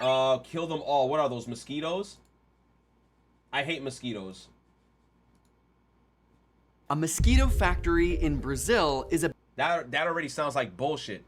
Kill them all. What are those, mosquitoes? I hate mosquitoes. A mosquito factory in Brazil is That already sounds like bullshit.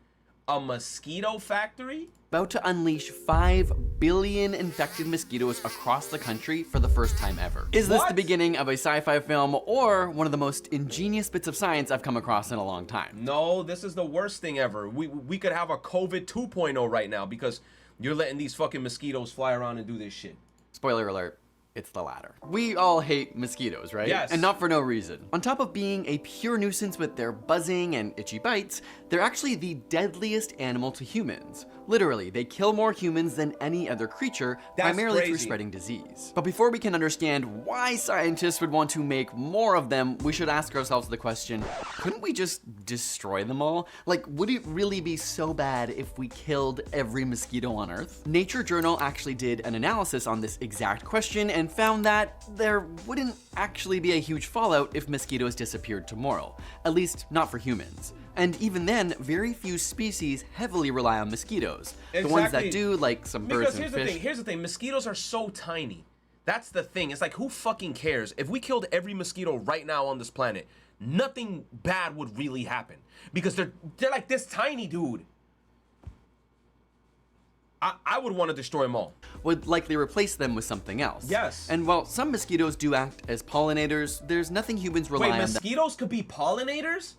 A mosquito factory? about to unleash 5 billion infected mosquitoes across the country for the first time ever. Is this the beginning of a sci-fi film or one of the most ingenious bits of science I've come across in a long time? No, this is the worst thing ever. We could have a COVID 2.0 right now because you're letting these fucking mosquitoes fly around and do this shit. Spoiler alert. It's the latter. We all hate mosquitoes, right? Yes. And not for no reason. On top of being a pure nuisance with their buzzing and itchy bites, they're actually the deadliest animal to humans. Literally, they kill more humans than any other creature, primarily through spreading disease. But before we can understand why scientists would want to make more of them, we should ask ourselves the question, couldn't we just destroy them all? Like, would it really be so bad if we killed every mosquito on Earth? Nature Journal actually did an analysis on this exact question and found that there wouldn't actually be a huge fallout if mosquitoes disappeared tomorrow, at least not for humans. And even then, very few species heavily rely on mosquitoes. Exactly. The ones that do, like some birds and fish. Here's the thing, mosquitoes are so tiny. That's the thing. It's like, who fucking cares? If we killed every mosquito right now on this planet, nothing bad would really happen. Because they're like this tiny, dude. I would want to destroy them all. Would likely replace them with something else. Yes. And while some mosquitoes do act as pollinators, there's nothing humans rely on. Wait, mosquitoes could be pollinators?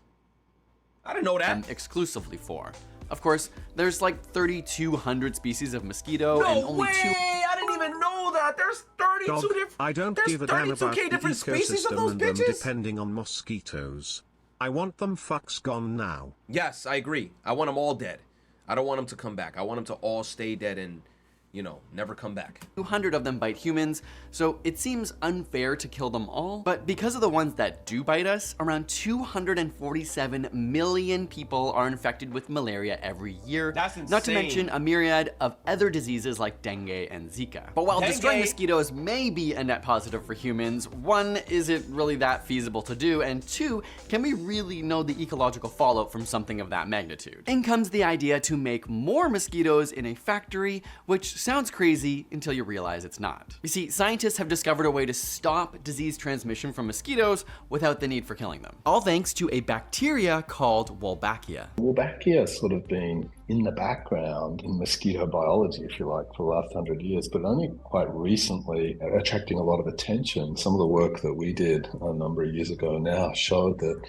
I didn't know that. Exclusively for. Of course, there's like 3,200 species of mosquito no and only way! I didn't even know that. There's 32 different. I don't give a damn about the different species of ecosystem those and bitches. them depending on mosquitoes. I want them fucks gone now. Yes, I agree. I want them all dead. I don't want them to come back. I want them to all stay dead and, you know, never come back. 200 of them bite humans, so it seems unfair to kill them all. But because of the ones that do bite us, around 247 million people are infected with malaria every year. That's insane. Not to mention a myriad of other diseases like dengue and Zika. But while destroying mosquitoes may be a net positive for humans, one, is it really that feasible to do? And two, can we really know the ecological fallout from something of that magnitude? In comes the idea to make more mosquitoes in a factory, which sounds crazy until you realize it's not. You see, scientists have discovered a way to stop disease transmission from mosquitoes without the need for killing them. All thanks to a bacteria called Wolbachia. Wolbachia has sort of been in the background in mosquito biology, if you like, for the last 100 years, but only quite recently attracting a lot of attention. Some of the work that we did a number of years ago now showed that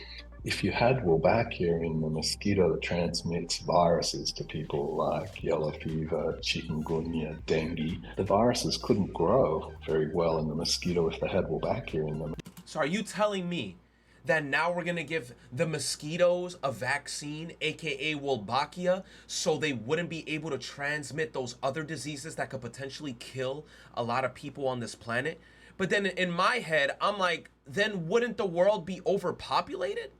if you had Wolbachia in the mosquito that transmits viruses to people like yellow fever, chikungunya, dengue, the viruses couldn't grow very well in the mosquito if they had Wolbachia in them. So are you telling me that now we're gonna give the mosquitoes a vaccine, aka Wolbachia, so they wouldn't be able to transmit those other diseases that could potentially kill a lot of people on this planet? But then in my head, I'm like, then wouldn't the world be overpopulated?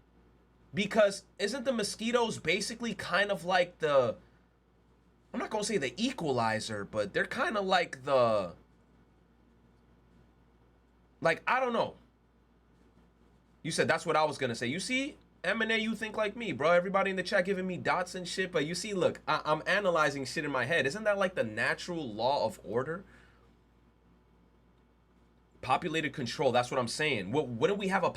Because isn't the mosquitoes basically kind of like the, I'm not gonna say the equalizer, but they're kind of like the, like, I don't know. You said that's what I was gonna say. You see, M&A, you think like me, bro. Everybody in the chat giving me dots and shit, but you see, look, I'm analyzing shit in my head. Isn't that like the natural law of order? Populated control, that's what I'm saying. Wouldn't we have a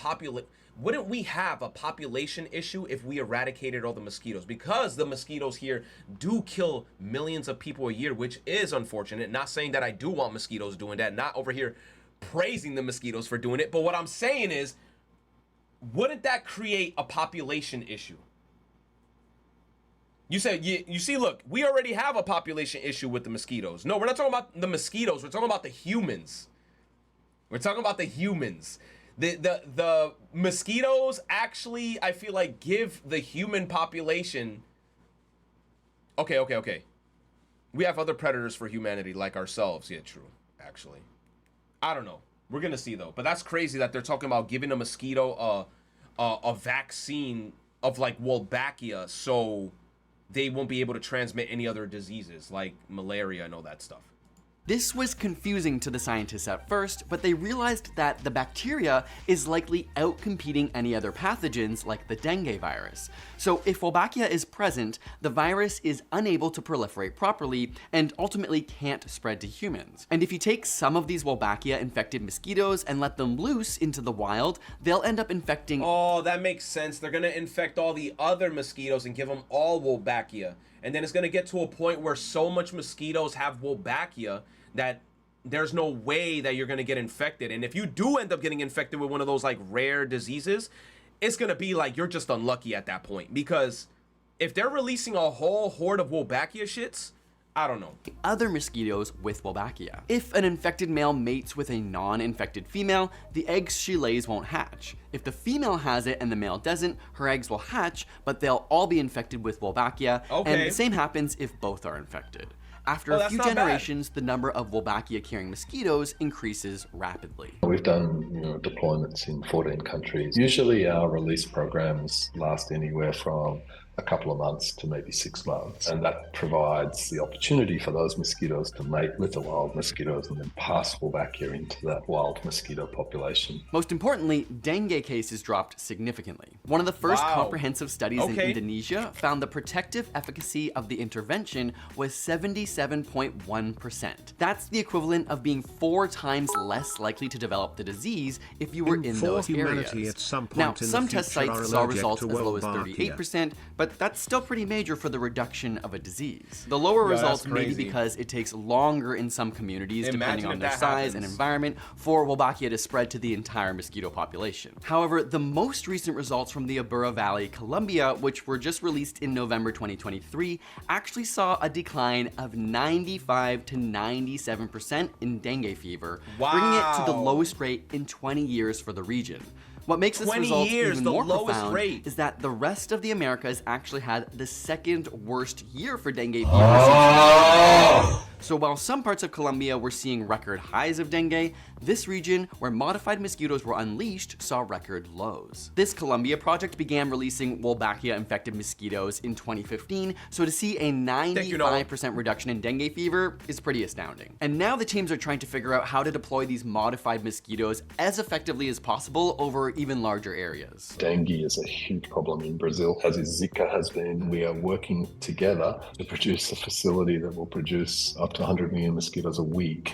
population issue if we eradicated all the mosquitoes? Because the mosquitoes here do kill millions of people a year, which is unfortunate. Not saying that I do want mosquitoes doing that, not over here praising the mosquitoes for doing it, but what I'm saying is, wouldn't that create a population issue? You said, you see, look, we already have a population issue with the mosquitoes. No, we're not talking about the mosquitoes, we're talking about the humans. We're talking about the humans. The mosquitoes actually, I feel like, give the human population. Okay. We have other predators for humanity like ourselves. Yeah, true. Actually, I don't know. We're gonna see though. But that's crazy that they're talking about giving a mosquito a vaccine of like Wolbachia, so they won't be able to transmit any other diseases like malaria and all that stuff. This was confusing to the scientists at first, but they realized that the bacteria is likely outcompeting any other pathogens like the dengue virus. So if Wolbachia is present, the virus is unable to proliferate properly and ultimately can't spread to humans. And if you take some of these Wolbachia infected mosquitoes and let them loose into the wild, they'll end up infecting— Oh, that makes sense. They're gonna infect all the other mosquitoes and give them all Wolbachia. And then it's gonna get to a point where so much mosquitoes have Wolbachia that there's no way that you're gonna get infected. And if you do end up getting infected with one of those like rare diseases, it's gonna be like you're just unlucky at that point. Because if they're releasing a whole horde of Wolbachia shits, I don't know. Other mosquitoes with Wolbachia. If an infected male mates with a non-infected female, the eggs she lays won't hatch. If the female has it and the male doesn't, her eggs will hatch, but they'll all be infected with Wolbachia. Okay. And the same happens if both are infected. After a few generations, the number of Wolbachia-carrying mosquitoes increases rapidly. We've done deployments in 14 countries. Usually our release programs last anywhere from a couple of months to maybe 6 months. And that provides the opportunity for those mosquitoes to mate with the wild mosquitoes and then pass Wolbachia into that wild mosquito population. Most importantly, dengue cases dropped significantly. One of the first comprehensive studies in Indonesia found the protective efficacy of the intervention was 77.1%. That's the equivalent of being 4 times less likely to develop the disease if you were in those areas. At some point Now, in some the test future sites are saw allergic results to as low as Wolbachia. 38%, but that's still pretty major for the reduction of a disease. The lower results may be because it takes longer in some communities, depending on their size and environment, for Wolbachia to spread to the entire mosquito population. However, the most recent results from the Abura Valley, Colombia, which were just released in November 2023, actually saw a decline of 95 to 97% in dengue fever, bringing it to the lowest rate in 20 years for the region. What makes this result even more profound is that the rest of the Americas actually had the second worst year for dengue fever. So while some parts of Colombia were seeing record highs of dengue, this region, where modified mosquitoes were unleashed, saw record lows. This Colombia project began releasing Wolbachia-infected mosquitoes in 2015, so to see a 95% reduction in dengue fever is pretty astounding. And now the teams are trying to figure out how to deploy these modified mosquitoes as effectively as possible over even larger areas. Dengue is a huge problem in Brazil, as is Zika has been. We are working together to produce a facility that will produce up to 100 million mosquitoes a week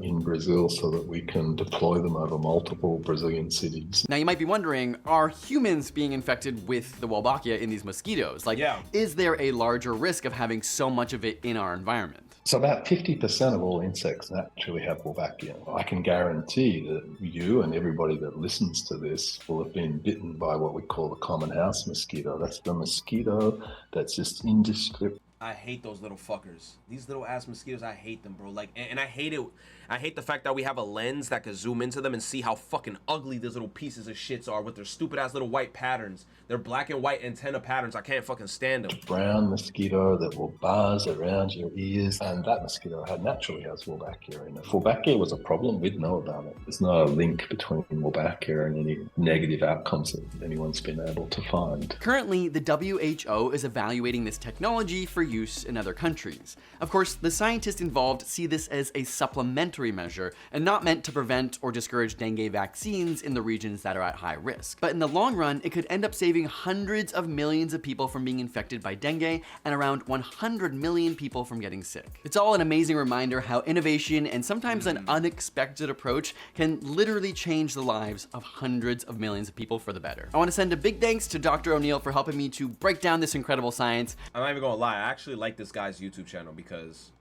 in Brazil so that we can deploy them over multiple Brazilian cities. Now you might be wondering, are humans being infected with the Wolbachia in these mosquitoes? Is there a larger risk of having so much of it in our environment? So about 50% of all insects naturally have Wolbachia. I can guarantee that you and everybody that listens to this will have been bitten by what we call the common house mosquito. That's the mosquito that's just indescribable. I hate those little fuckers. These little ass mosquitoes, I hate them, bro. Like, and I hate it. I hate the fact that we have a lens that could zoom into them and see how fucking ugly these little pieces of shits are with their stupid ass little white patterns. Their black and white antenna patterns. I can't fucking stand them. Brown mosquito that will buzz around your ears, and that mosquito naturally has Wolbachia in it. If Wolbachia was a problem, we'd know about it. There's no link between Wolbachia and any negative outcomes that anyone's been able to find. Currently, the WHO is evaluating this technology for use in other countries. Of course, the scientists involved see this as a supplementary measure and not meant to prevent or discourage dengue vaccines in the regions that are at high risk. But in the long run, it could end up saving hundreds of millions of people from being infected by dengue and around 100 million people from getting sick. It's all an amazing reminder how innovation and sometimes an unexpected approach can literally change the lives of hundreds of millions of people for the better. I want to send a big thanks to Dr. O'Neill for helping me to break down this incredible science. I'm not even gonna lie, I actually like this guy's YouTube channel because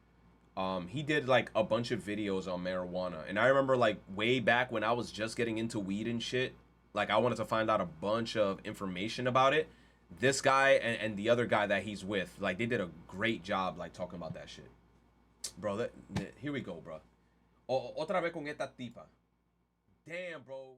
he did like a bunch of videos on marijuana, and I remember like way back when I was just getting into weed and shit, like I wanted to find out a bunch of information about it. This guy and the other guy that he's with, like they did a great job like talking about that shit. Bro, here we go, bro. Otra vez con esta tipa. Damn, bro.